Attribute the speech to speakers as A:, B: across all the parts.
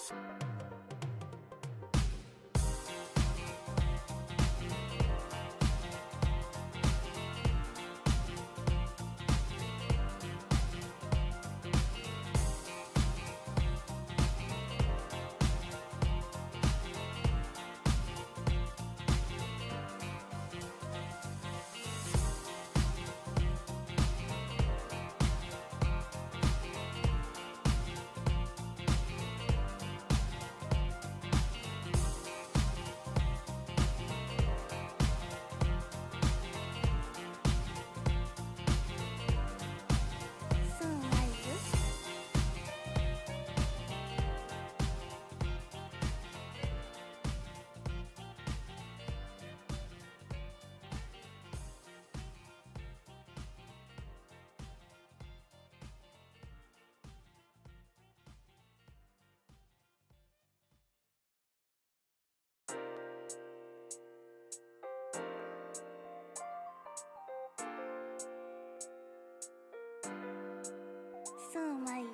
A: スマイル。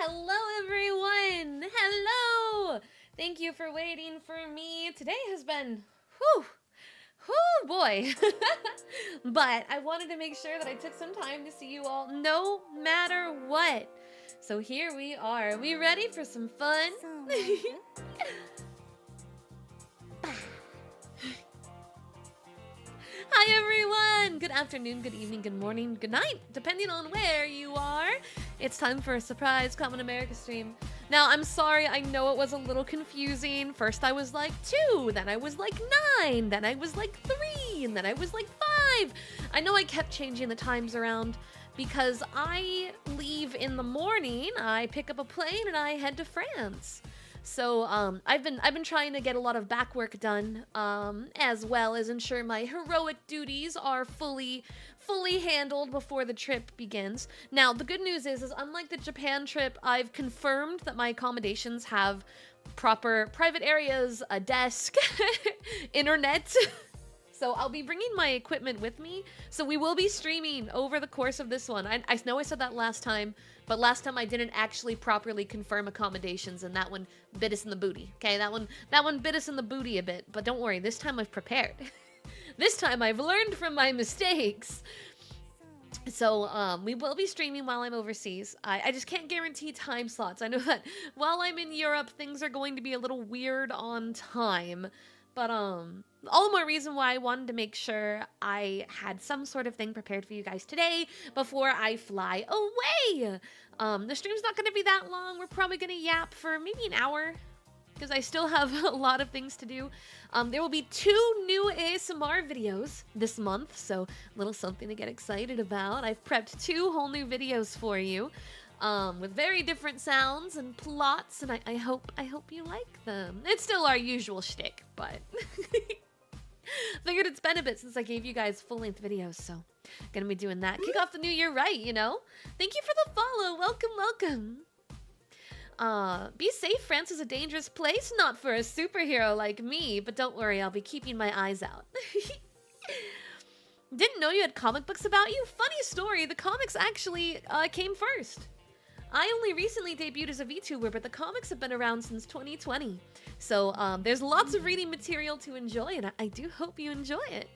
A: Hello, everyone. Hello. Thank you for waiting for me. Today has been, whew, boy. But I wanted to make sure that I took some time to see you all no matter what. So here we are. We ready for some fun? Hi everyone! Good afternoon, good evening, good morning, good night, depending on where you are. It's time for a surprise Common America stream. Now, I'm sorry, I know it was a little confusing. First I was like 2, then I was like 9, then I was like 3, and then I was like 5. I know I kept changing the times around because I leave in the morning, I pick up a plane, and I head to France. So I've been trying to get a lot of back work done, as well as ensure my heroic duties are fully handled before the trip begins. Now, the good news is unlike the Japan trip, I've confirmed that my accommodations have proper private areas, a desk, internet. So I'll be bringing my equipment with me. So we will be streaming over the course of this one. I know I said that last time, but last time I didn't actually properly confirm accommodations, and that one bit us in the booty. Okay, that one bit us in the booty a bit. But don't worry, this time I've prepared. This time I've learned from my mistakes. So we will be streaming while I'm overseas. I just can't guarantee time slots. I know that while I'm in Europe, things are going to be a little weird on time. But all the more reason why I wanted to make sure I had some sort of thing prepared for you guys today before I fly away. The stream's not going to be that long. We're probably going to yap for maybe an hour because I still have a lot of things to do. There will be 2 new ASMR videos this month, so a little something to get excited about. I've prepped 2 whole new videos for you. With very different sounds and plots, and I hope you like them. It's still our usual shtick, but figured it's been a bit since I gave you guys full-length videos, so gonna be doing that. Kick off the new year right, you know? Thank you for the follow. Welcome. Be safe. France is a dangerous place, not for a superhero like me, but don't worry, I'll be keeping my eyes out. Didn't know you had comic books about you? Funny story, the comics actually came first. I only recently debuted as a VTuber, but the comics have been around since 2020. So there's lots of reading material to enjoy, and I do hope you enjoy it.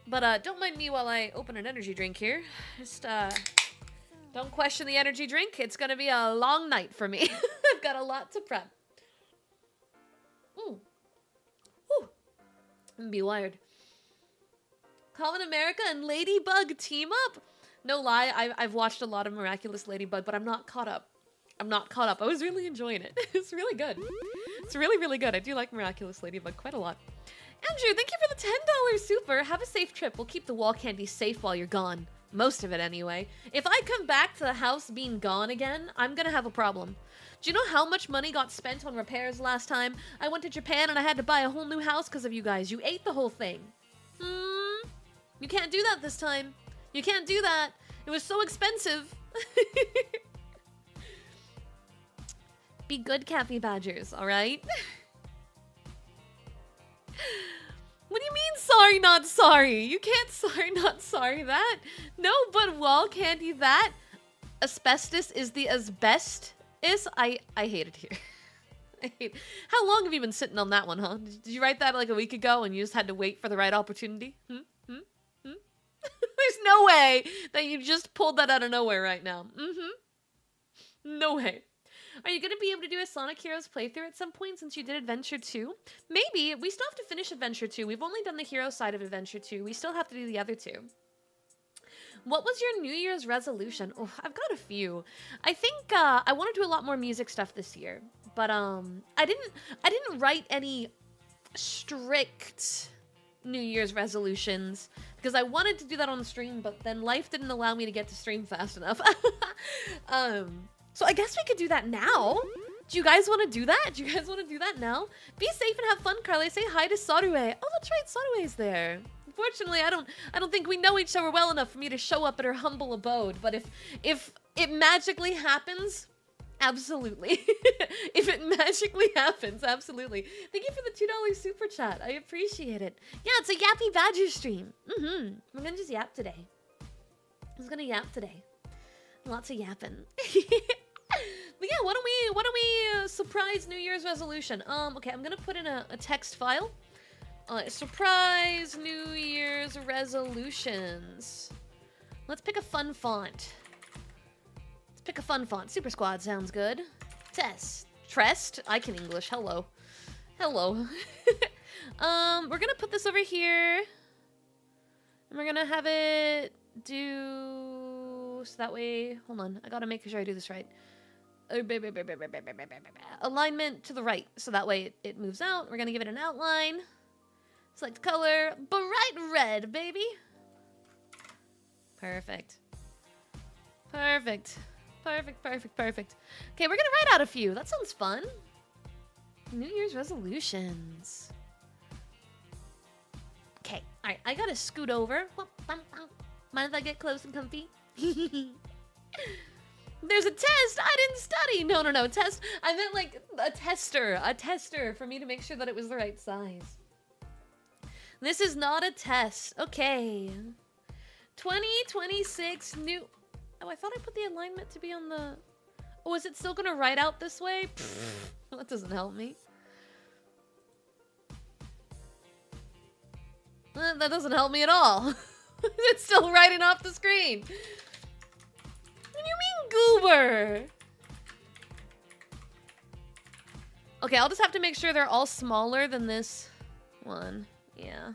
A: But don't mind me while I open an energy drink here. Just don't question the energy drink. It's gonna be a long night for me. I've got a lot to prep. Whew. I'm gonna be wired. Common America and Ladybug team up? No lie, I've watched a lot of Miraculous Ladybug, but I'm not caught up. I was really enjoying it. It's really good. It's really, really good. I do like Miraculous Ladybug quite a lot. Andrew, thank you for the $10 super. Have a safe trip. We'll keep the wall candy safe while you're gone. Most of it, anyway. If I come back to the house being gone again, I'm gonna have a problem. Do you know how much money got spent on repairs last time? I went to Japan and I had to buy a whole new house because of you guys. You ate the whole thing. You can't do that this time. You can't do that. It was so expensive. Be good, YappyBadgers, alright? What do you mean, sorry, not sorry? You can't sorry, not sorry that. No, but wall candy that. Asbestos is the asbestos. I hate it here. How long have you been sitting on that one, huh? Did you write that like a week ago and you just had to wait for the right opportunity? There's no way that you just pulled that out of nowhere right now. No way. Are you going to be able to do a Sonic Heroes playthrough at some point since you did Adventure 2? Maybe. We still have to finish Adventure 2. We've only done the hero side of Adventure 2. We still have to do the other 2. What was your New Year's resolution? Oh, I've got a few. I think I want to do a lot more music stuff this year. But I didn't write any strict New Year's resolutions because I wanted to do that on the stream, but then life didn't allow me to get to stream fast enough. So I guess we could do that now. Do you guys want to do that? Do you guys want to do that now? Be safe and have fun, Carly. Say hi to Sarue. Oh, that's right, Sarue's there. Unfortunately, I don't think we know each other well enough for me to show up at her humble abode. But if it magically happens, absolutely. If it magically happens, absolutely. Thank you for the $2 super chat. I appreciate it. Yeah, it's a YappyBadgers stream. We're gonna just yap today. I'm just gonna yap today. Lots of yapping. But yeah, why don't we surprise New Year's resolution? Okay, I'm gonna put in a text file. Surprise New Year's resolutions. Let's pick a fun font. Let's pick a fun font. Super Squad sounds good. Trest? I can English. Hello. Hello. We're gonna put this over here. And we're gonna have it do... So that way... Hold on. I gotta make sure I do this right. Alignment to the right. So that way it moves out. We're gonna give it an outline. Select color. Bright red, baby. Perfect. Perfect. Perfect, perfect, perfect. Okay, we're gonna write out a few. That sounds fun. New Year's resolutions. Okay, alright, I gotta scoot over. Mind if I get close and comfy? There's a test! I didn't study! No, test. I meant like a tester. A tester for me to make sure that it was the right size. This is not a test. Okay. 2026 new... Oh, I thought I put the alignment to be on the... Oh, is it still gonna write out this way? That doesn't help me. That doesn't help me at all. It's still writing off the screen. What do you mean, goober? Okay, I'll just have to make sure they're all smaller than this one. Yeah.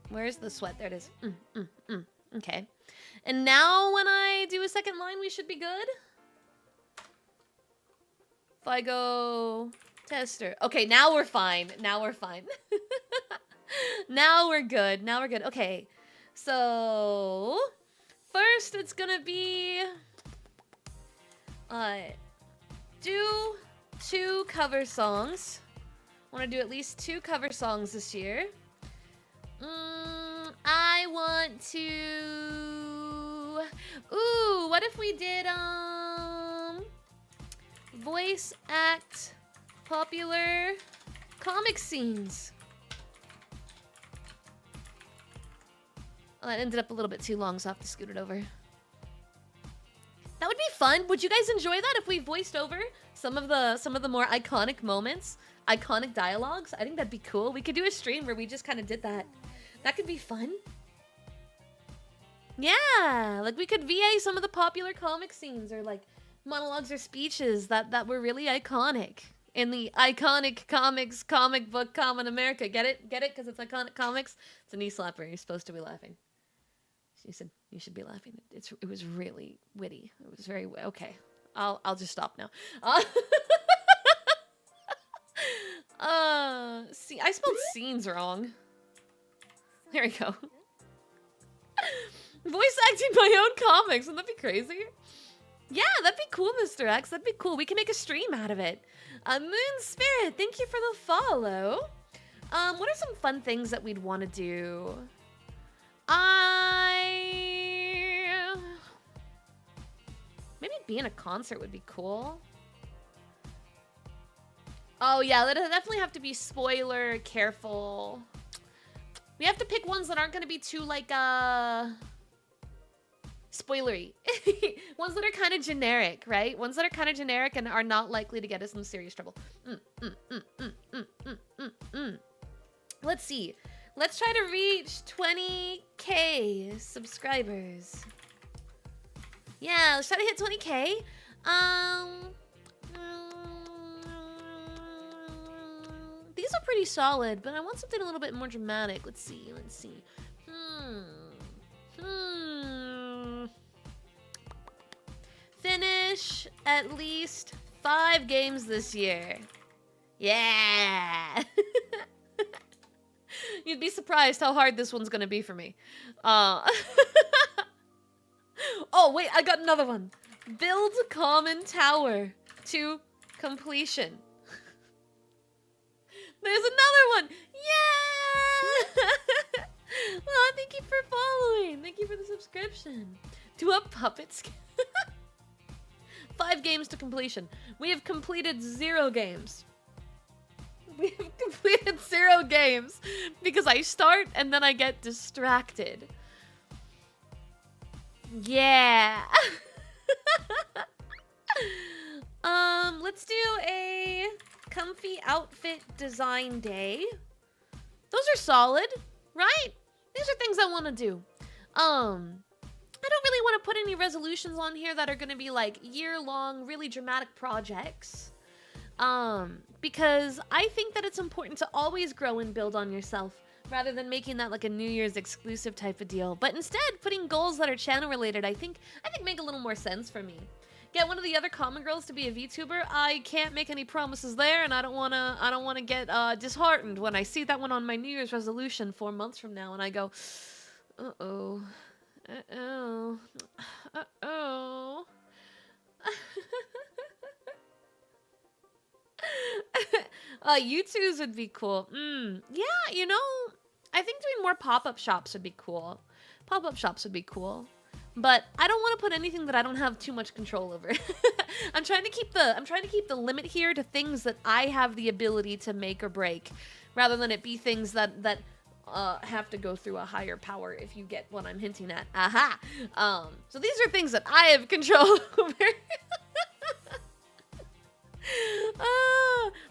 A: Where's the sweat? There it is. Okay. And now when I do a second line, we should be good. If I go tester. Okay, now we're fine. Now we're fine. Now we're good. Now we're good. Okay. So first it's gonna be do 2 cover songs. I want to do at least 2 cover songs this year. I want to... Ooh, what if we did, voice act popular comic scenes? Oh, that ended up a little bit too long, so I have to scoot it over. That would be fun. Would you guys enjoy that if we voiced over some of the more iconic moments, iconic dialogues? I think that'd be cool. We could do a stream where we just kind of did that. That could be fun. Yeah, like we could VA some of the popular comic scenes or like monologues or speeches that were really iconic in the iconic comics, comic book, common America. Get it? Get it? Because it's iconic comics. It's a knee slapper. You're supposed to be laughing. She said you should be laughing. It was really witty. It was very okay. I'll just stop now. See, I spelled scenes wrong. There we go. Voice acting my own comics. Wouldn't that be crazy? Yeah, that'd be cool, Mr. X. That'd be cool. We can make a stream out of it. Moon Spirit, thank you for the follow. What are some fun things that we'd want to do? Maybe being a concert would be cool. Oh yeah, that'll definitely have to be spoiler careful. We have to pick ones that aren't going to be too, like, spoilery. Ones that are kind of generic, right? Ones that are kind of generic and are not likely to get us in serious trouble. Let's see. Let's try to reach 20K subscribers. Yeah, let's try to hit 20K. These are pretty solid, but I want something a little bit more dramatic. Let's see. Finish at least 5 games this year. Yeah. You'd be surprised how hard this one's gonna be for me. Oh, wait, I got another one. Build common tower to completion. There's another one! Yeah! Oh, thank you for following. Thank you for the subscription. To a puppet skin. 5 games to completion. We have completed 0 games. We have completed 0 games because I start and then I get distracted. Yeah. Let's do a comfy outfit design day. Those are solid, right? These are things I want to do. I don't really want to put any resolutions on here that are going to be like year-long, really dramatic projects. Because I think that it's important to always grow and build on yourself rather than making that like a New Year's exclusive type of deal. But instead, putting goals that are channel related, I think make a little more sense for me. Get one of the other common girls to be a VTuber. I can't make any promises there, and I don't wanna get disheartened when I see that one on my New Year's resolution 4 months from now, and I go, uh-oh, uh-oh, uh-oh. U2s would be cool. Yeah, you know, I think doing more pop-up shops would be cool. Pop-up shops would be cool. But I don't want to put anything that I don't have too much control over. I'm trying to keep the limit here to things that I have the ability to make or break, rather than it be things that have to go through a higher power, if you get what I'm hinting at. Aha! So these are things that I have control over.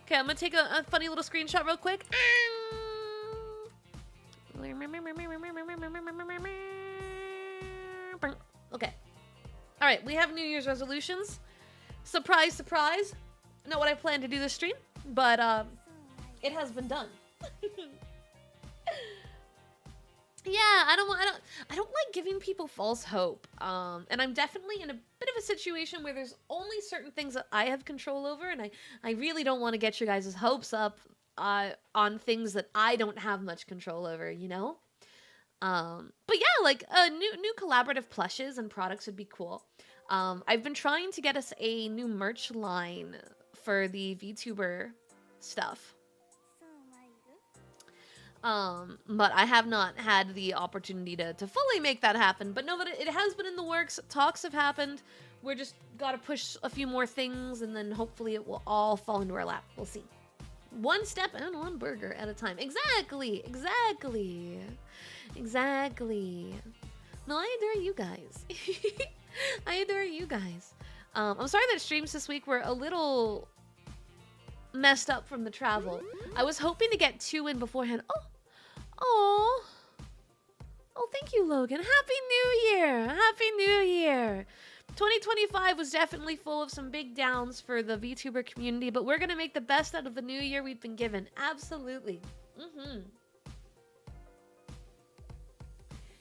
A: Okay, I'm gonna take a funny little screenshot real quick. Okay. All right, we have New Year's resolutions. Surprise, surprise. Not what I planned to do this stream, but it has been done. Yeah, I don't like giving people false hope. And I'm definitely in a bit of a situation where there's only certain things that I have control over, and I really don't want to get your guys' hopes up on things that I don't have much control over, you know? But yeah, like new collaborative plushes and products would be cool. I've been trying to get us a new merch line for the VTuber stuff. But I have not had the opportunity to fully make that happen. But no, but it has been in the works. Talks have happened. We're just gotta push a few more things, and then hopefully it will all fall into our lap. We'll see. One step and one burger at a time. Exactly. No, I adore you guys. I adore you guys. I'm sorry that streams this week were a little messed up from the travel. I was hoping to get 2 in beforehand. Oh, thank you, Logan. Happy New Year. Happy New Year. 2025 was definitely full of some big downs for the VTuber community, but we're going to make the best out of the new year we've been given. Absolutely.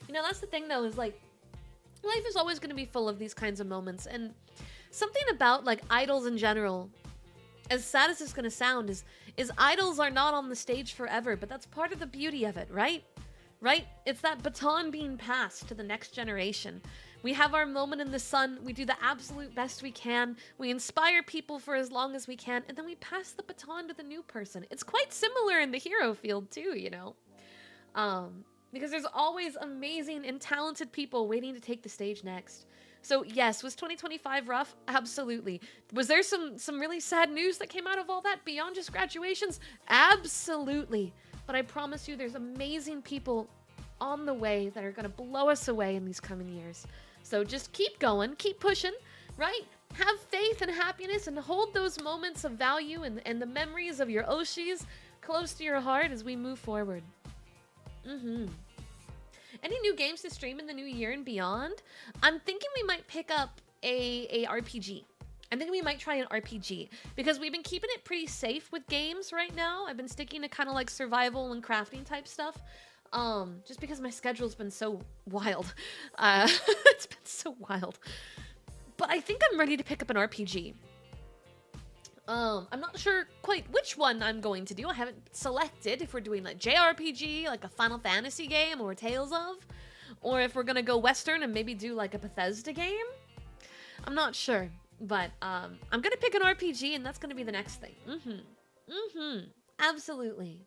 A: You know, that's the thing, though, is like, life is always going to be full of these kinds of moments, and something about, like, idols in general, as sad as it's going to sound, is idols are not on the stage forever, but that's part of the beauty of it, right? Right? It's that baton being passed to the next generation. We have our moment in the sun, we do the absolute best we can, we inspire people for as long as we can, and then we pass the baton to the new person. It's quite similar in the hero field too, you know? Because there's always amazing and talented people waiting to take the stage next. So yes, was 2025 rough? Absolutely. Was there some really sad news that came out of all that beyond just graduations? Absolutely. But I promise you there's amazing people on the way that are going to blow us away in these coming years. So just keep going, keep pushing, right? Have faith and happiness and hold those moments of value and the memories of your Oshis close to your heart as we move forward. Any new games to stream in the new year and beyond? I'm thinking we might pick up a RPG. I'm thinking we might try an RPG because we've been keeping it pretty safe with games right now. I've been sticking to kind of like survival and crafting type stuff. Just because my schedule's been so wild. It's been so wild. But I think I'm ready to pick up an RPG. I'm not sure quite which one I'm going to do. I haven't selected if we're doing like JRPG, like a Final Fantasy game or Tales of, or if we're gonna go Western and maybe do like a Bethesda game. I'm not sure, but I'm gonna pick an RPG and that's gonna be the next thing. Absolutely.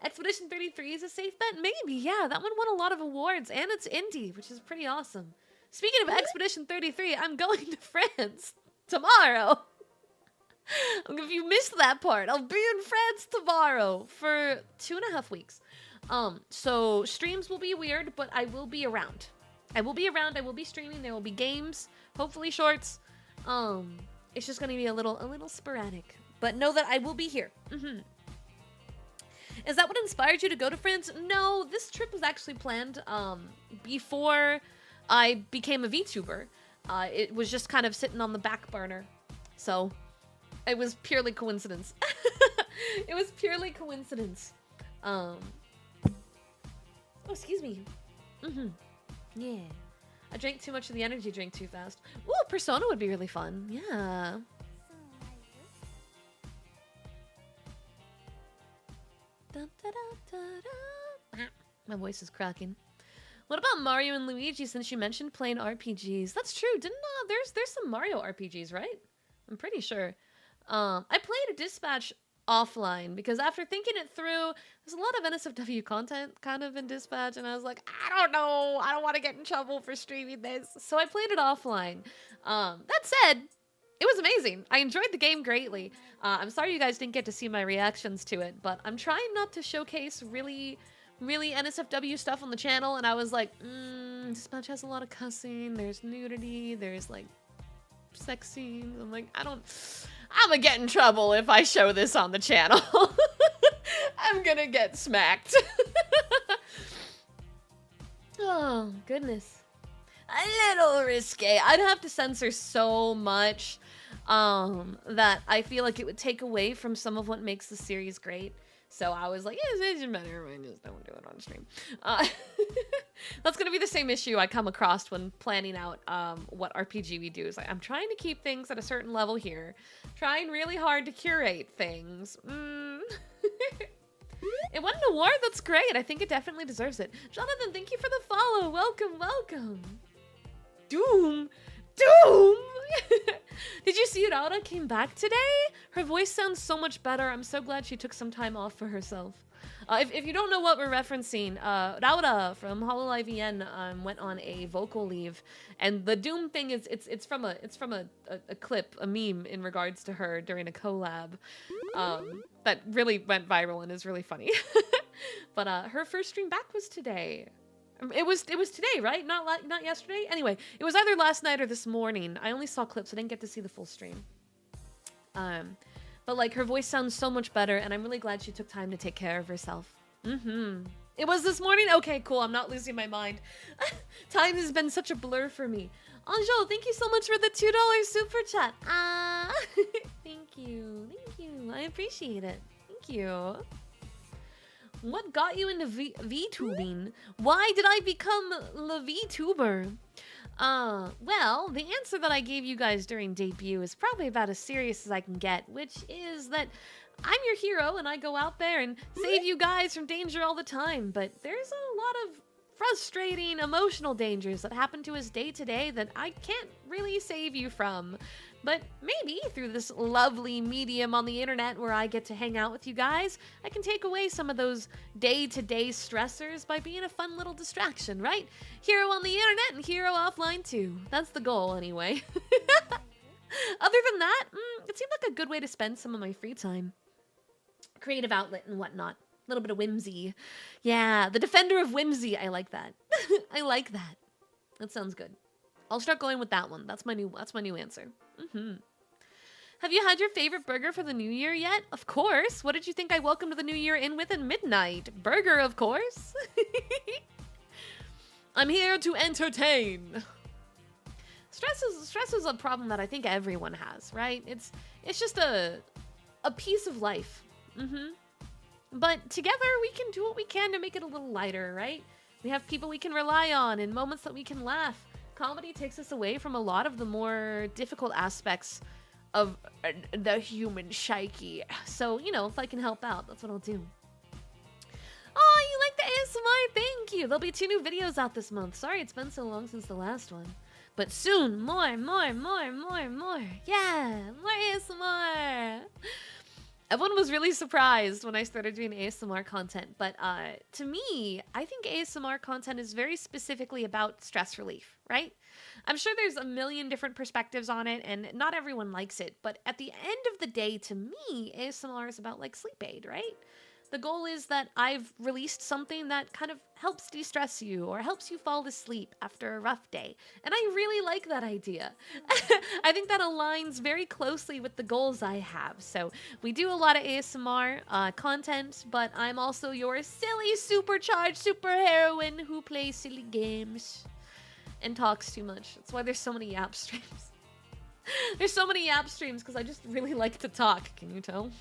A: Expedition 33 is a safe bet? Maybe, yeah. That one won a lot of awards and it's indie, which is pretty awesome. Speaking of Expedition 33, I'm going to France tomorrow. If you missed that part, I'll be in France tomorrow for 2.5 weeks. So streams will be weird, but I will be around. I will be around. I will be streaming. There will be games, hopefully shorts. It's just gonna be a little sporadic. But know that I will be here. Is that what inspired you to go to France? No, this trip was actually planned before I became a VTuber. It was just kind of sitting on the back burner. So it was purely coincidence. It was purely coincidence. Oh, excuse me. Yeah. I drank too much of the energy drink too fast. Ooh, Persona would be really fun. Yeah. My voice is cracking. What about Mario and Luigi, since you mentioned playing RPGs? That's true. Didn't there's some Mario RPGs, right? I'm pretty sure. I played a Dispatch offline because after thinking it through, there's a lot of NSFW content kind of in Dispatch, and I was like, I don't know, I don't want to get in trouble for streaming this. So I played it offline. That said, it was amazing. I enjoyed the game greatly. I'm sorry you guys didn't get to see my reactions to it, but I'm trying not to showcase really NSFW stuff on the channel, and I was like, Dispatch has a lot of cussing, there's nudity, there's like sex scenes. I'm like, I'm gonna get in trouble if I show this on the channel. I'm gonna get smacked. Oh, goodness. A little risque. I'd have to censor so much that I feel like it would take away from some of what makes the series great. So I was like, yeah, it's better. I just don't do it on stream. That's going to be the same issue I come across when planning out what RPG we do. Is like, I'm trying to keep things at a certain level here. Trying really hard to curate things. It won an award? That's great. I think it definitely deserves it. Jonathan, thank you for the follow. Welcome, welcome. Doom? Did you see Raura came back today? Her voice sounds so much better. I'm so glad she took some time off for herself. If you don't know what we're referencing, Raura from Hololive EN went on a vocal leave, and the Doom thing is it's from a clip, a meme in regards to her during a collab that really went viral and is really funny. But her first stream back was today. It was today, right? Not yesterday? Anyway, it was either last night or this morning. I only saw clips. I didn't get to see the full stream. But like her voice sounds so much better, and I'm really glad she took time to take care of herself. It was this morning? Okay, cool. I'm not losing my mind. Time has been such a blur for me. Anjo, thank you so much for the $2 super chat. Thank you. I appreciate it. Thank you. What got you into VTubing? Why did I become the VTuber? Well, the answer that I gave you guys during debut is probably about as serious as I can get, which is that I'm your hero and I go out there and save you guys from danger all the time, but there's a lot of frustrating emotional dangers that happen to us day to day that I can't really save you from. But maybe through this lovely medium on the internet where I get to hang out with you guys, I can take away some of those day-to-day stressors by being a fun little distraction, right? Hero on the internet and hero offline too. That's the goal anyway. Other than that, it seemed like a good way to spend some of my free time. Creative outlet and whatnot. A little bit of whimsy. Yeah, the defender of whimsy. I like that. I like that. That sounds good. I'll start going with that one. That's my new answer. Have you had your favorite burger for the new year yet? Of course. What did you think I welcomed the new year in with at midnight? Burger, of course. I'm here to entertain. Stress is a problem that I think everyone has, right? It's just a piece of life. But together we can do what we can to make it a little lighter, right? We have people we can rely on and moments that we can laugh. Comedy takes us away from a lot of the more difficult aspects of the human psyche. So, you know, if I can help out, that's what I'll do. Oh, you like the ASMR? Thank you. There'll be 2 new videos out this month. Sorry it's been so long since the last one. But soon, more. Yeah, more ASMR. Everyone was really surprised when I started doing ASMR content, but to me, I think ASMR content is very specifically about stress relief, right? I'm sure there's a million different perspectives on it, and not everyone likes it, but at the end of the day, to me, ASMR is about like sleep aid, right? The goal is that I've released something that kind of helps de-stress you or helps you fall asleep after a rough day. And I really like that idea. I think that aligns very closely with the goals I have. So we do a lot of ASMR content, but I'm also your silly, supercharged super heroine who plays silly games and talks too much. That's why there's so many Yap streams. There's so many Yap streams because I just really like to talk. Can you tell?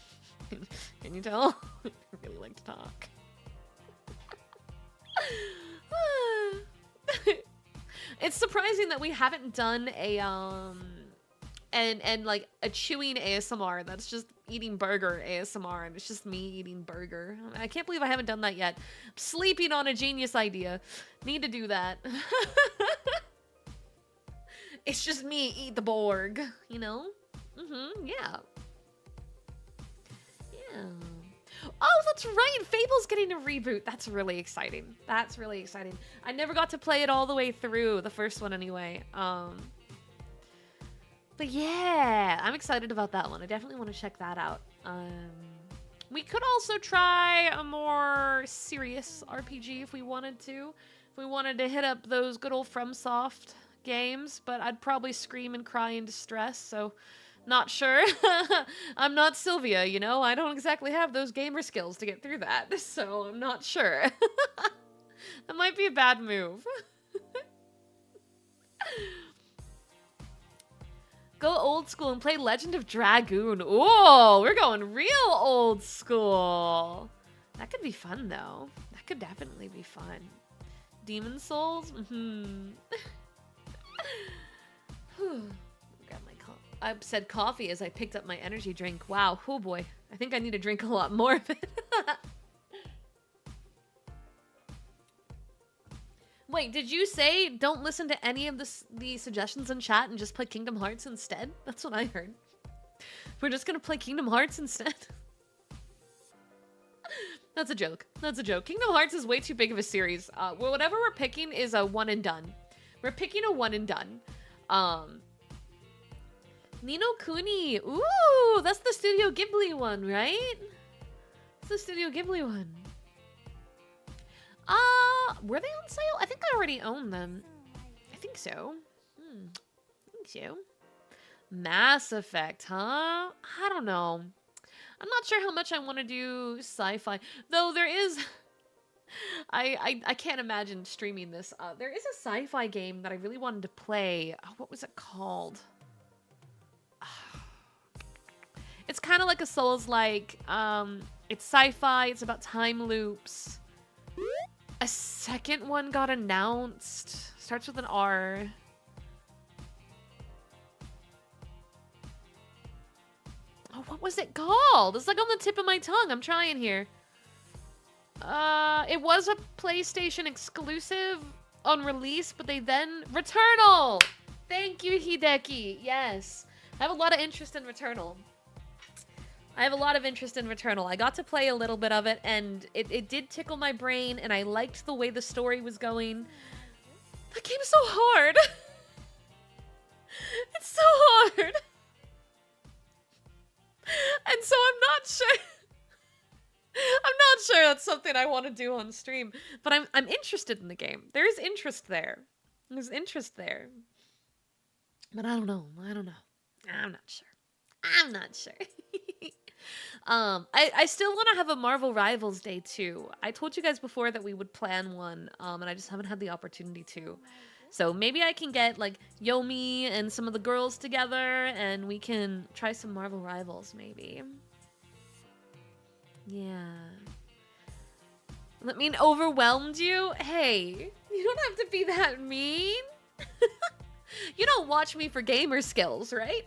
A: Can you tell? I really like to talk. It's surprising that we haven't done a and like a chewing ASMR that's just eating burger ASMR, and it's just me eating burger. I can't believe I haven't done that yet. I'm sleeping on a genius idea. Need to do that. It's just me eat the Borg, you know? Yeah. Yeah. Oh, that's right! Fable's getting a reboot. That's really exciting. That's really exciting. I never got to play it all the way through, the first one anyway. But yeah, I'm excited about that one. I definitely want to check that out. We could also try a more serious RPG if we wanted to. If we wanted to hit up those good old FromSoft games, but I'd probably scream and cry in distress, so not sure. I'm not Sylvia, you know? I don't exactly have those gamer skills to get through that, so I'm not sure. That might be a bad move. Go old school and play Legend of Dragoon. Oh, we're going real old school. That could be fun, though. That could definitely be fun. Demon Souls? Grab my I said coffee as I picked up my energy drink. Wow, oh boy. I think I need to drink a lot more of it. Wait, did you say don't listen to any of the suggestions in chat and just play Kingdom Hearts instead? That's what I heard. We're just gonna play Kingdom Hearts instead? That's a joke. That's a joke. Kingdom Hearts is way too big of a series. Well, whatever we're picking is a one and done. We're picking a one and done. Ni no Kuni. Ooh, that's the Studio Ghibli one, right? It's the Studio Ghibli one. Were they on sale? I think I already own them. I think so. I think so. Mass Effect, huh? I don't know. I'm not sure how much I want to do sci-fi. Though there is... I can't imagine streaming this. There is a sci-fi game that I really wanted to play. Oh, what was it called? It's kind of like a Souls-like. It's sci-fi. It's about time loops. A second one got announced. Starts with an R. Oh, what was it called? It's like on the tip of my tongue. I'm trying here. It was a PlayStation exclusive on release, but they then... Returnal! Thank you, Hideki. Yes. I have a lot of interest in Returnal. I got to play a little bit of it, and it did tickle my brain, and I liked the way the story was going. That game's so hard. It's so hard. And so I'm not sure that's something I want to do on stream, but I'm interested in the game. There is interest there. There's interest there. But I don't know. I'm not sure. I still want to have a Marvel Rivals Day too. I told you guys before that we would plan one, and I just haven't had the opportunity to. So maybe I can get like Yomi and some of the girls together, and we can try some Marvel Rivals maybe. Yeah. That mean overwhelmed you? Hey, you don't have to be that mean. You don't watch me for gamer skills, right?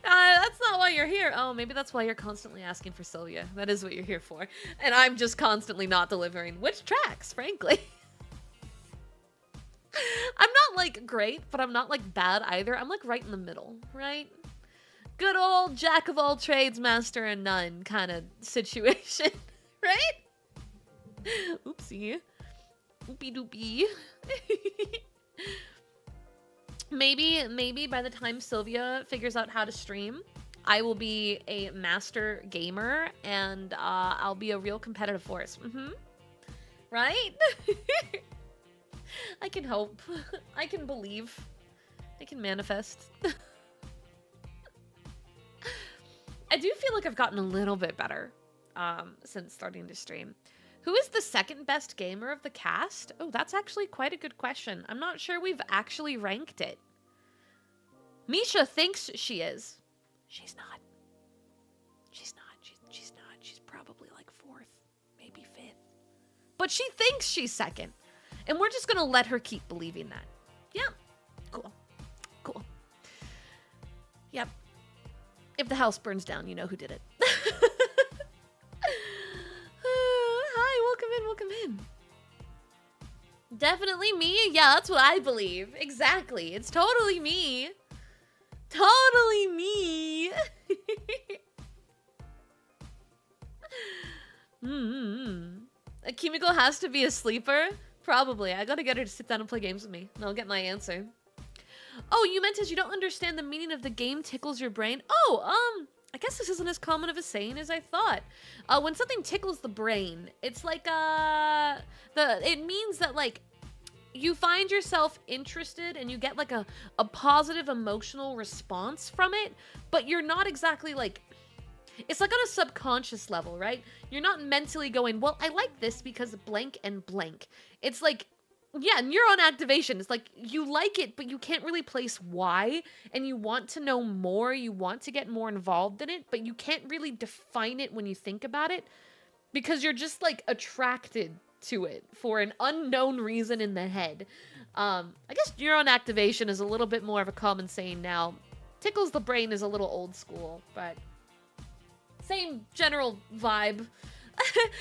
A: That's not why you're here. Oh, maybe that's why you're constantly asking for Sylvia. That is what you're here for. And I'm just constantly not delivering. Which tracks, frankly. I'm not, like, great, but I'm not, like, bad either. I'm, like, right in the middle, right? Good old jack of all trades, master and none kind of situation, right? Oopsie. Oopie doopie. Maybe by the time Sylvia figures out how to stream, I will be a master gamer, and I'll be a real competitive force. Right? I can hope. I can believe. I can manifest. I do feel like I've gotten a little bit better since starting to stream. Who is the second best gamer of the cast? Oh, that's actually quite a good question. I'm not sure we've actually ranked it. Misha thinks she is. She's not. She's not. She's not. She's probably like 4th, maybe 5th. But she thinks she's second. And we're just going to let her keep believing that. Yeah. Cool. Cool. Yep. If the house burns down, you know who did it. Hi, welcome in. Definitely me? Yeah, that's what I believe. Exactly. It's totally me. Totally me. Kimiko has to be a sleeper? Probably. I gotta get her to sit down and play games with me, and I'll get my answer. Oh, you meant as you don't understand the meaning of the game tickles your brain? Oh, I guess this isn't as common of a saying as I thought. When something tickles the brain, it's like, it means that, like, you find yourself interested and you get, like, a positive emotional response from it, but you're not exactly, like, it's like on a subconscious level, right? You're not mentally going, well, I like this because blank and blank. It's like, yeah, neuron activation. It's like you like it, but you can't really place why, and you want to know more. You want to get more involved in it, but you can't really define it when you think about it because you're just like attracted to it for an unknown reason in the head. I guess neuron activation is a little bit more of a common saying now. Tickles the brain is a little old school, but same general vibe.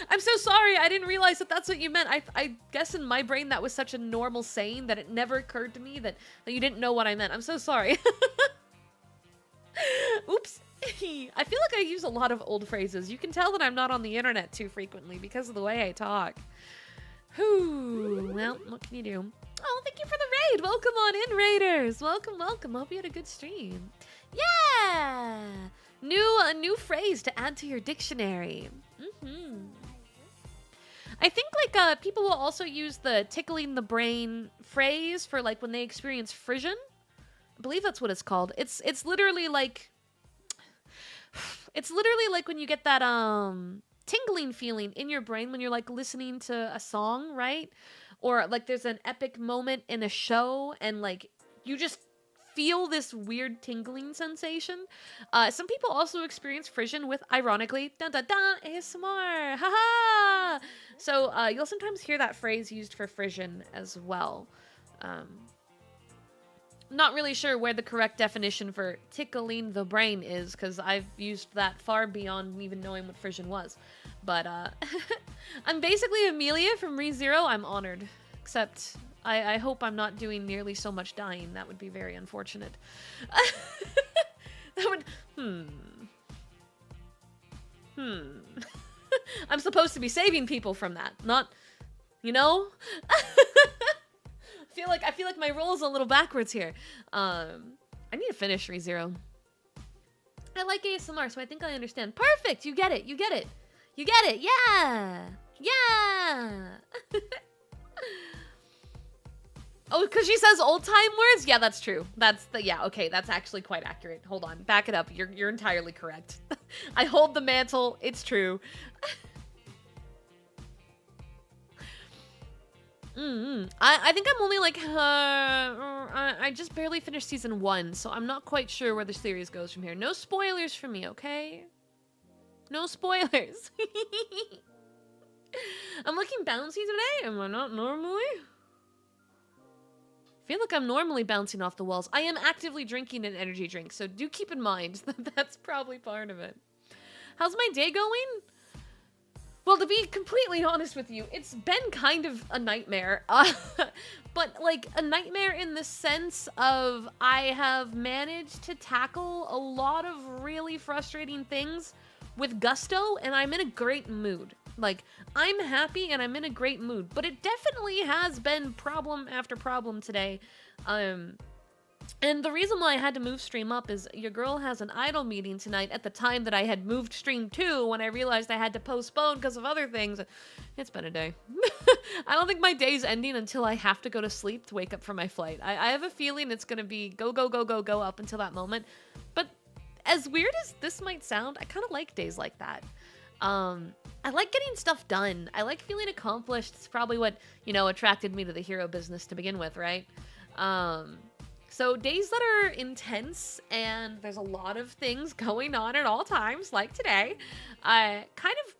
A: I'm so sorry. I didn't realize that that's what you meant. I guess in my brain that was such a normal saying that it never occurred to me that you didn't know what I meant. I'm so sorry. Oops. I feel like I use a lot of old phrases. You can tell that I'm not on the internet too frequently because of the way I talk. Whew. Well, what can you do? Oh, thank you for the raid. Welcome on in, raiders. Welcome, welcome. Hope you had a good stream. Yeah. A new phrase to add to your dictionary. I think like people will also use the tickling the brain phrase for like when they experience frisson. I believe that's what it's called. It's literally like when you get that tingling feeling in your brain when you're like listening to a song, right? Or like there's an epic moment in a show and like you just feel this weird tingling sensation. Some people also experience frisson with, ironically, dun dun dun, ASMR, haha! So you'll sometimes hear that phrase used for frisson as well. Not really sure where the correct definition for tickling the brain is, because I've used that far beyond even knowing what frisson was. But I'm basically Amelia from ReZero. I'm honored. Except I hope I'm not doing nearly so much dying. That would be very unfortunate. That would... I'm supposed to be saving people from that, not... You know? I feel like my role's a little backwards here. I need to finish ReZero. I like ASMR, so I think I understand. Perfect! You get it, you get it. You get it, yeah! Yeah! Oh, because she says old-time words? Yeah, that's true. Yeah, okay, that's actually quite accurate. Hold on, back it up. You're entirely correct. I hold the mantle. It's true. I think I'm only like, I just barely finished season 1, so I'm not quite sure where the series goes from here. No spoilers for me, okay? No spoilers. I'm looking bouncy today. Am I not normally? I feel like I'm normally bouncing off the walls. I am actively drinking an energy drink, so do keep in mind that that's probably part of it. How's my day going? Well, to be completely honest with you, it's been kind of a nightmare. But, like, a nightmare in the sense of I have managed to tackle a lot of really frustrating things with gusto, and I'm in a great mood. Like, I'm happy and I'm in a great mood, but it definitely has been problem after problem today. And the reason why I had to move stream up is your girl has an idol meeting tonight at the time that I had moved stream to when I realized I had to postpone because of other things. It's been a day. I don't think my day's ending until I have to go to sleep to wake up for my flight. I have a feeling it's going to be go, go, go, go, go up until that moment. But as weird as this might sound, I kind of like days like that. I like getting stuff done. I like feeling accomplished. It's probably what, attracted me to the hero business to begin with, right? So days that are intense and there's a lot of things going on at all times, like today, kind of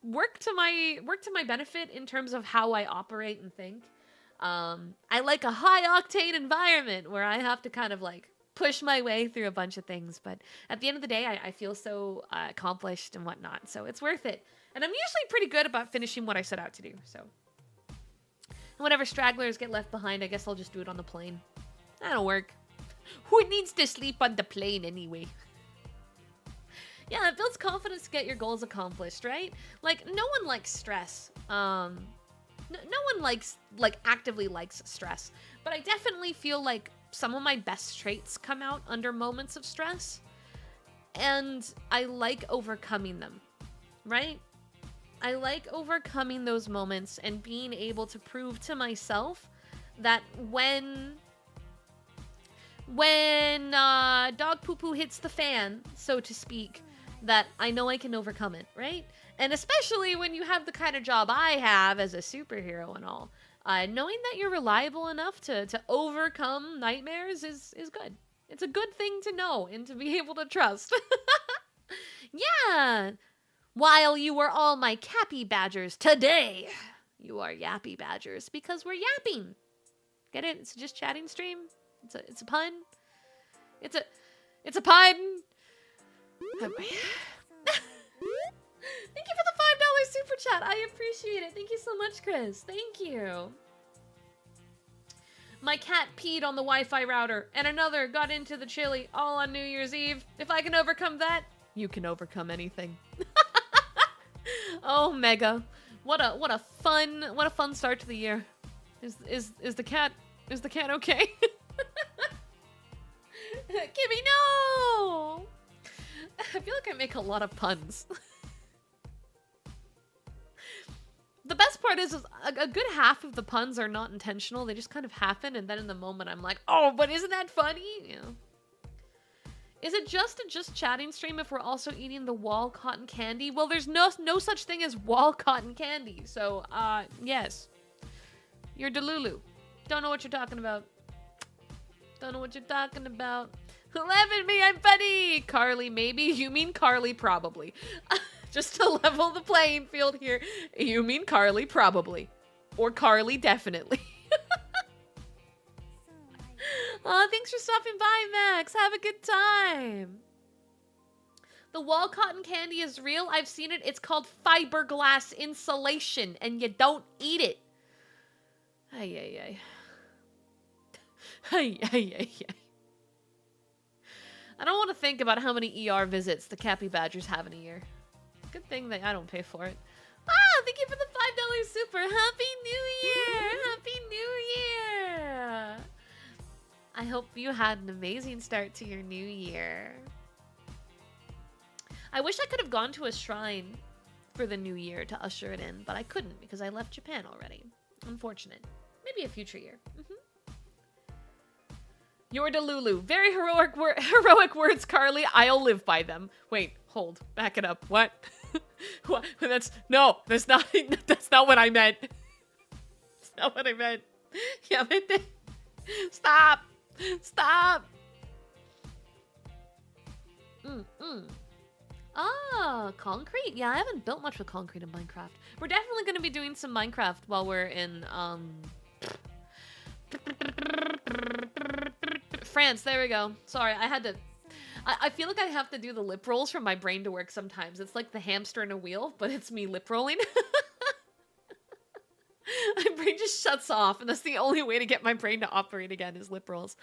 A: work to my benefit in terms of how I operate and think. I like a high octane environment where I have to kind of like push my way through a bunch of things, but at the end of the day, I feel so accomplished and whatnot, so it's worth it. And I'm usually pretty good about finishing what I set out to do, so. And whenever stragglers get left behind, I guess I'll just do it on the plane. That'll work. Who needs to sleep on the plane anyway? Yeah, it builds confidence to get your goals accomplished, right? Like, no one likes stress. No one actively likes stress. But I definitely feel like some of my best traits come out under moments of stress. And I like overcoming them, right? I like overcoming those moments and being able to prove to myself that when dog poo-poo hits the fan, so to speak, that I know I can overcome it, right? And especially when you have the kind of job I have as a superhero and all, knowing that you're reliable enough to overcome nightmares is good. It's a good thing to know and to be able to trust. Yeah! While you were all my YappyBadgers, today you are YappyBadgers because we're yapping. Get it? It's just chatting stream. It's a pun. It's a pun. Thank you for the $5 super chat. I appreciate it. Thank you so much, Chris. Thank you. My cat peed on the Wi-Fi router, and another got into the chili all on New Year's Eve. If I can overcome that, you can overcome anything. Oh, Mega. What a fun start to the year. Is the cat okay? Kimmy, no! I feel like I make a lot of puns. The best part is a good half of the puns are not intentional. They just kind of happen, and then in the moment I'm like, oh, but isn't that funny? Is it just a just chatting stream if we're also eating the wall cotton candy? Well, there's no such thing as wall cotton candy. So, yes. You're Delulu. Don't know what you're talking about. Don't know what you're talking about. Laugh at me, I'm funny! Carly, maybe. You mean Carly, probably. Just to level the playing field here. You mean Carly, probably. Or Carly, definitely. Aw, thanks for stopping by, Max. Have a good time. The wall cotton candy is real. I've seen it. It's called fiberglass insulation, and you don't eat it. Ay, ay, ay. Ay, ay, ay, ay. I don't want to think about how many ER visits the YappyBadgers have in a year. Good thing that I don't pay for it. Ah, thank you for the $5 super. Happy New Year! Happy New Year! I hope you had an amazing start to your new year. I wish I could have gone to a shrine for the new year to usher it in, but I couldn't because I left Japan already. Unfortunate. Maybe a future year. You're Delulu. Very heroic words, Carly. I'll live by them. Wait, hold. Back it up. What? What? That's not what I meant. That's not what I meant. Yeah, stop. Stop. Ah, concrete? Yeah, I haven't built much with concrete in Minecraft. We're definitely going to be doing some Minecraft while we're in, France. There we go. Sorry, I had to... I feel like I have to do the lip rolls for my brain to work sometimes. It's like the hamster in a wheel, but it's me lip rolling. My brain just shuts off, and that's the only way to get my brain to operate again is lip rolls.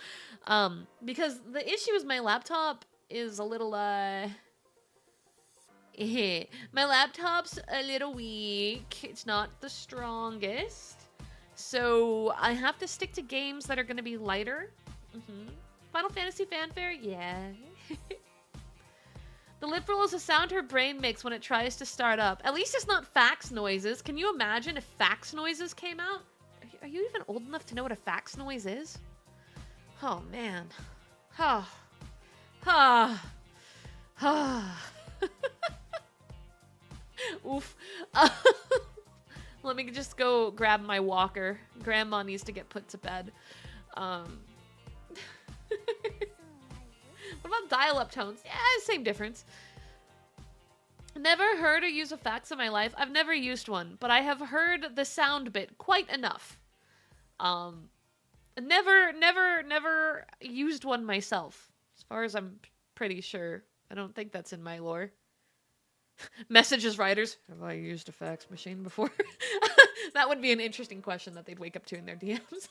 A: Because the issue is my laptop is a little, my laptop's a little weak. It's not the strongest. So I have to stick to games that are going to be lighter. Final Fantasy fanfare? Yeah. The lip roll is a sound her brain makes when it tries to start up. At least it's not fax noises. Can you imagine if fax noises came out? Are you even old enough to know what a fax noise is? Oh, man. Ah. Ah. Ah. Oof. Let me just go grab my walker. Grandma needs to get put to bed. What about dial-up tones? Yeah, same difference. Never heard or used a fax in my life. I've never used one, but I have heard the sound bit quite enough. Never used one myself. As far as I'm pretty sure. I don't think that's in my lore. Messages writers. Have I used a fax machine before? That would be an interesting question that they'd wake up to in their DMs.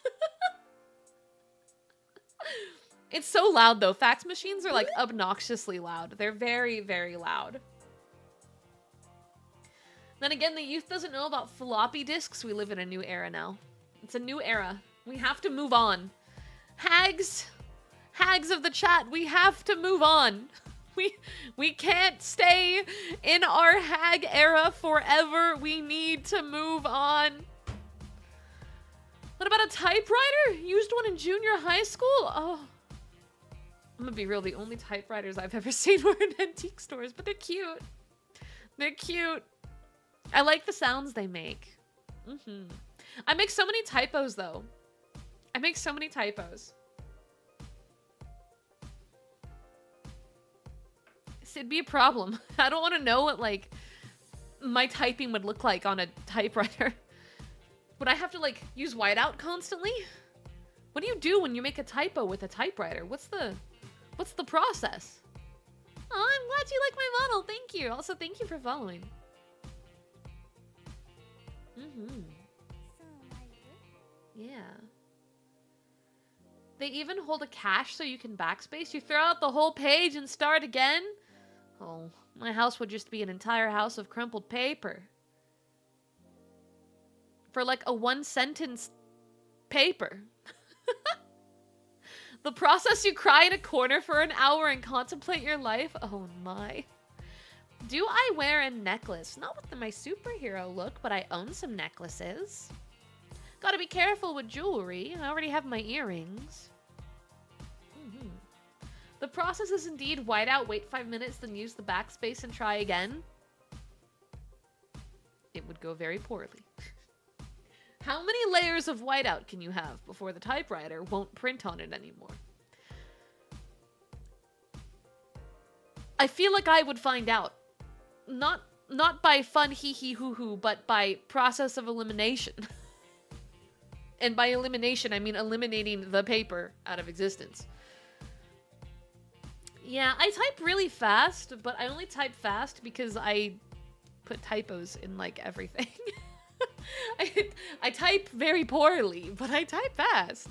A: It's so loud, though. Fax machines are, like, obnoxiously loud. They're very, very loud. Then again, the youth doesn't know about floppy disks. We live in a new era now. It's a new era. We have to move on. Hags of the chat, we have to move on. We can't stay in our hag era forever. We need to move on. What about a typewriter? Used one in junior high school? Oh. I'm gonna be real, the only typewriters I've ever seen were in antique stores, but they're cute. They're cute. I like the sounds they make. I make so many typos, though. I make so many typos. It'd be a problem. I don't want to know what, like, my typing would look like on a typewriter. Would I have to, like, use whiteout constantly? What do you do when you make a typo with a typewriter? What's the process? Oh, I'm glad you like my model. Thank you. Also, thank you for following. Yeah. They even hold a cache so you can backspace. You throw out the whole page and start again? Oh, my house would just be an entire house of crumpled paper. For like a one-sentence paper. The process you cry in a corner for an hour and contemplate your life? Oh my. Do I wear a necklace? Not with my superhero look, but I own some necklaces. Gotta be careful with jewelry. I already have my earrings. The process is indeed whiteout, wait 5 minutes, then use the backspace and try again. It would go very poorly. How many layers of whiteout can you have before the typewriter won't print on it anymore? I feel like I would find out. Not by fun hee hee hoo hoo, but by process of elimination. And by elimination, I mean eliminating the paper out of existence. Yeah, I type really fast, but I only type fast because I put typos in, like, everything. I type very poorly, but I type fast.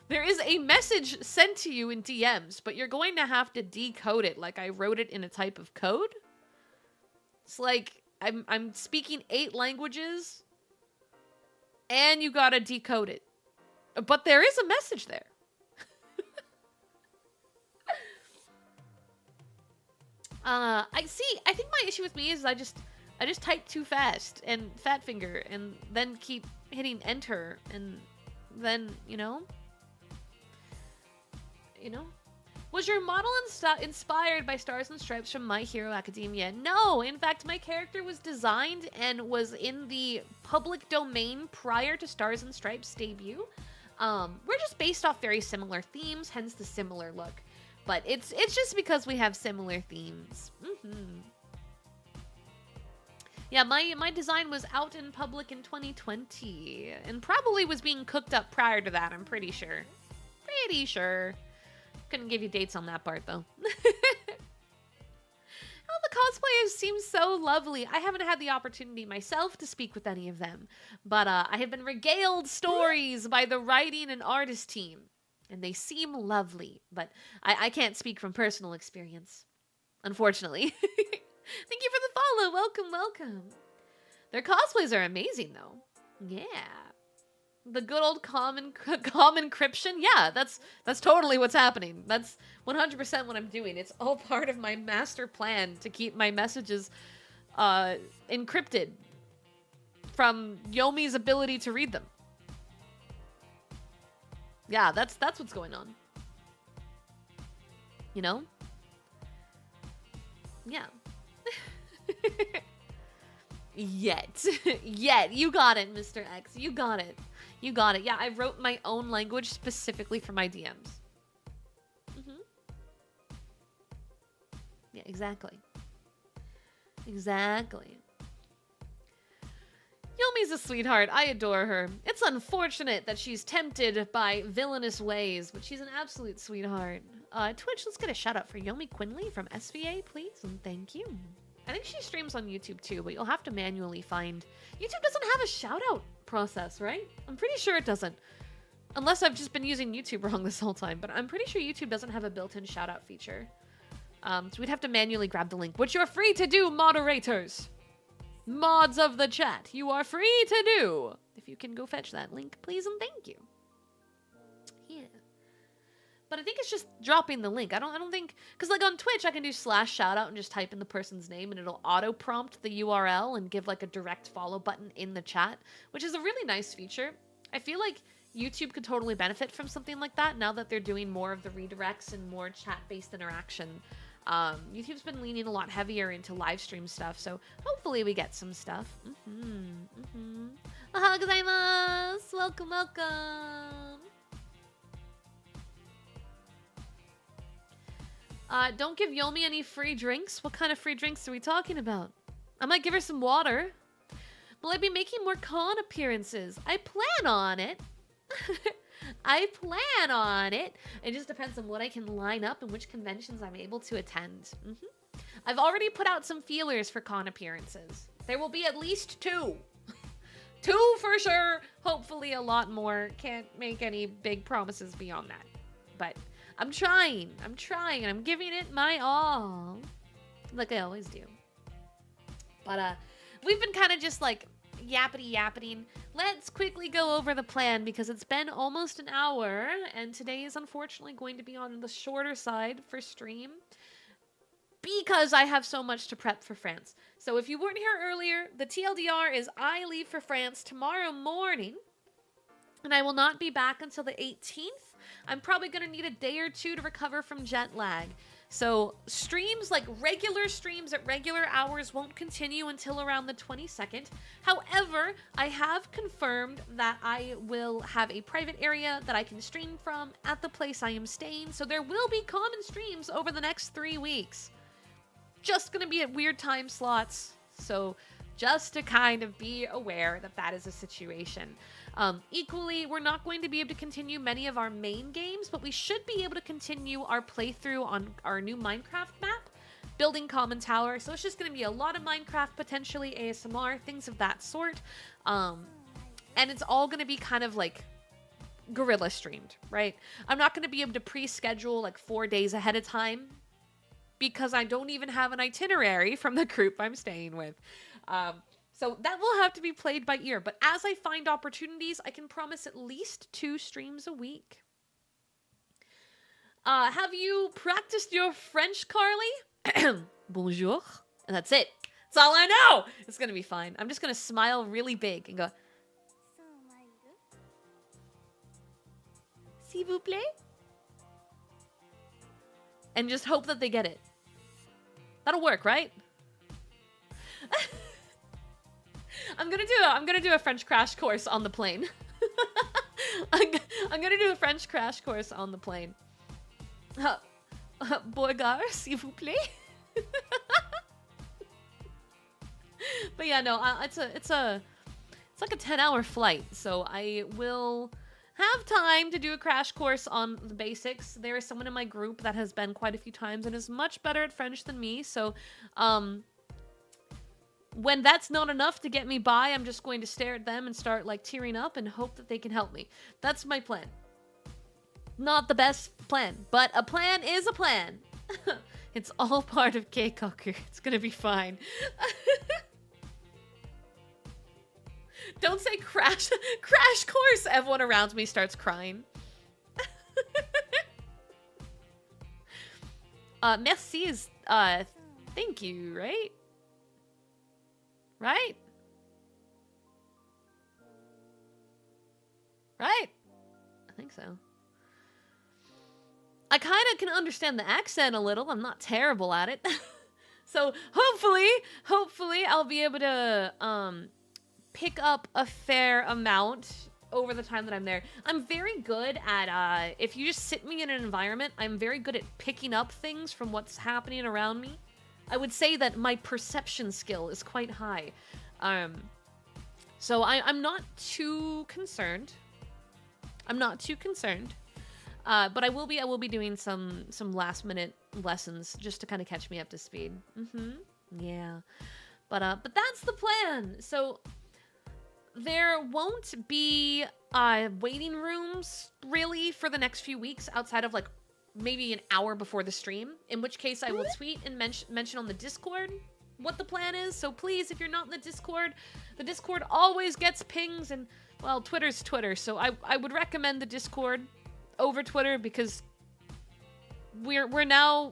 A: There is a message sent to you in DMs, but you're going to have to decode it like I wrote it in a type of code. It's like I'm speaking 8 languages, and you gotta decode it. But there is a message there. I think my issue with me is I just type too fast and fat finger and then keep hitting enter and then, you know? Was your model inspired by Stars and Stripes from My Hero Academia? No, in fact, my character was designed and was in the public domain prior to Stars and Stripes' debut. We're just based off very similar themes, hence the similar look. But it's just because we have similar themes. Yeah, my design was out in public in 2020. And probably was being cooked up prior to that, I'm pretty sure. Pretty sure. Couldn't give you dates on that part, though. Oh, the cosplayers seem so lovely. I haven't had the opportunity myself to speak with any of them. But I have been regaled stories by the writing and artist team. And they seem lovely, but I can't speak from personal experience, unfortunately. Thank you for the follow. Welcome, welcome. Their cosplays are amazing, though. Yeah. The good old common encryption? Yeah, that's totally what's happening. That's 100% what I'm doing. It's all part of my master plan to keep my messages encrypted from Yomi's ability to read them. Yeah, that's what's going on. You know? Yeah. Yet. You got it, Mr. X. You got it. You got it. Yeah, I wrote my own language specifically for my DMs. Yeah, exactly. Exactly. Yomi's a sweetheart. I adore her. It's unfortunate that she's tempted by villainous ways, but she's an absolute sweetheart. Twitch, let's get a shout out for Yomi Quinley from SVA, please, and thank you. I think she streams on YouTube too, but you'll have to manually find... YouTube doesn't have a shout out process, right? I'm pretty sure it doesn't. Unless I've just been using YouTube wrong this whole time, but I'm pretty sure YouTube doesn't have a built-in shout out feature. So we'd have to manually grab the link, which you're free to do, moderators. Mods of the chat, you are free to do. If you can go fetch that link, please and thank you. Yeah. But I think it's just dropping the link. I don't think... Because like on Twitch, I can do /shoutout and just type in the person's name and it'll auto-prompt the URL and give like a direct follow button in the chat, which is a really nice feature. I feel like YouTube could totally benefit from something like that now that they're doing more of the redirects and more chat-based interaction. YouTube's been leaning a lot heavier into live stream stuff, so hopefully we get some stuff. Ohayou gozaimasu! Welcome, welcome! Don't give Yomi any free drinks? What kind of free drinks are we talking about? I might give her some water. Will I be making more con appearances? I plan on it. I plan on it. It just depends on what I can line up and which conventions I'm able to attend. I've already put out some feelers for con appearances. There will be at least 2. 2 for sure. Hopefully a lot more. Can't make any big promises beyond that. But I'm trying. I'm giving it my all. Like I always do. But we've been kind of just like yapping. Let's quickly go over the plan because it's been almost an hour and today is unfortunately going to be on the shorter side for stream because I have so much to prep for France. So if you weren't here earlier, the TLDR is I leave for France tomorrow morning and I will not be back until the 18th. I'm probably going to need a day or 2 to recover from jet lag. So streams, like regular streams at regular hours, won't continue until around the 22nd. However, I have confirmed that I will have a private area that I can stream from at the place I am staying. So there will be common streams over the next 3 weeks. Just going to be at weird time slots. So just to kind of be aware that that is a situation. Equally, we're not going to be able to continue many of our main games, but we should be able to continue our playthrough on our new Minecraft map, building Common Tower. So it's just going to be a lot of Minecraft, potentially ASMR, things of that sort. And it's all going to be kind of like guerrilla streamed, right? I'm not going to be able to pre-schedule like 4 days ahead of time because I don't even have an itinerary from the group I'm staying with. So that will have to be played by ear. But as I find opportunities, I can promise at least 2 streams a week. Have you practiced your French, Carly? Bonjour. And that's it. That's all I know. It's going to be fine. I'm just going to smile really big and go, s'il vous plaît? And just hope that they get it. That'll work, right? I'm gonna do a French crash course on the plane. I'm gonna do a French crash course on the plane. Bourgard, s'il vous plaît. But yeah, no, it's like a 10-hour flight, so I will have time to do a crash course on the basics. There is someone in my group that has been quite a few times and is much better at French than me, so when that's not enough to get me by, I'm just going to stare at them and start like tearing up and hope that they can help me. That's my plan. Not the best plan, but a plan is a plan. It's all part of Keikaku. It's gonna be fine. Don't say crash course. Everyone around me starts crying. Merci is, thank you, right? Right? Right? I think so. I kind of can understand the accent a little. I'm not terrible at it. So hopefully I'll be able to pick up a fair amount over the time that I'm there. I'm very good at, if you just sit me in an environment, I'm very good at picking up things from what's happening around me. I would say that my perception skill is quite high. So I'm not too concerned. I'm not too concerned. But I will be doing some last minute lessons just to kind of catch me up to speed. Yeah. But that's the plan. So there won't be waiting rooms really for the next few weeks outside of like maybe an hour before the stream, in which case I will tweet and mention on the Discord what the plan is. So please, if you're not in the Discord always gets pings, and well, Twitter's Twitter, so I would recommend the Discord over Twitter because we're now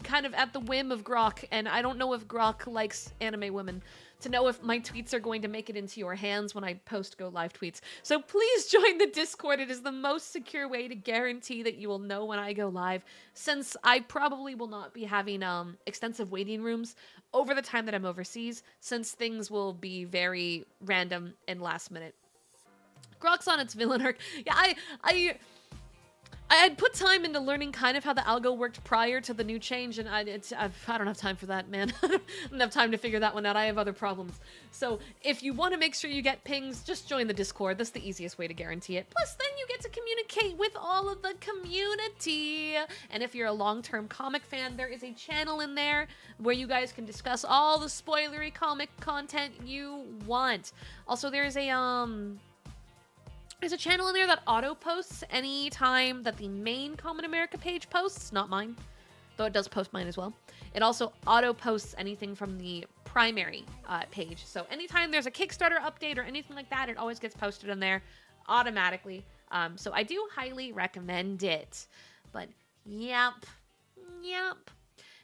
A: kind of at the whim of Grok, and I don't know if Grok likes anime women to know if my tweets are going to make it into your hands when I post go live tweets. So please join the Discord. It is the most secure way to guarantee that you will know when I go live, since I probably will not be having extensive waiting rooms over the time that I'm overseas, since things will be very random and last minute. Grok's on its villain arc. Yeah, I had put time into learning kind of how the algo worked prior to the new change, and I don't have time for that, man. I don't have time to figure that one out. I have other problems. So if you want to make sure you get pings, just join the Discord. That's the easiest way to guarantee it. Plus, then you get to communicate with all of the community. And if you're a long-term comic fan, there is a channel in there where you guys can discuss all the spoilery comic content you want. Also, there's a channel in there that auto-posts any time that the main Common America page posts, not mine, though it does post mine as well. It also auto-posts anything from the primary page. So anytime there's a Kickstarter update or anything like that, it always gets posted in there automatically. So I do highly recommend it. But yep.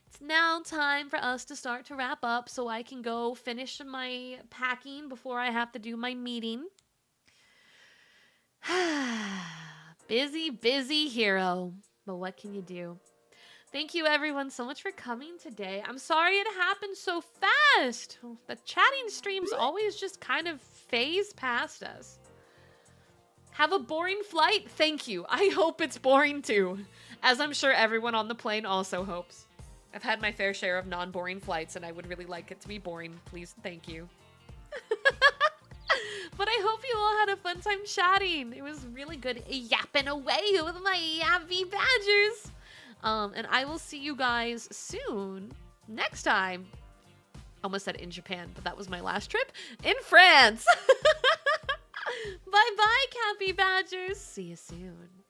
A: It's now time for us to start to wrap up so I can go finish my packing before I have to do my meeting. Busy hero, but what can you do? Thank you everyone so much for coming today. I'm sorry it happened so fast. The chatting streams always just kind of phase past us. Have a boring flight? Thank you. I hope it's boring too, as I'm sure everyone on the plane also hopes. I've had my fair share of non-boring flights, and I would really like it to be boring. Please, thank you. But I hope you all had a fun time chatting. It was really good yapping away with my YappyBadgers. And I will see you guys soon. Next time. Almost said in Japan, but that was my last trip. In France. Bye-bye, YappyBadgers. See you soon.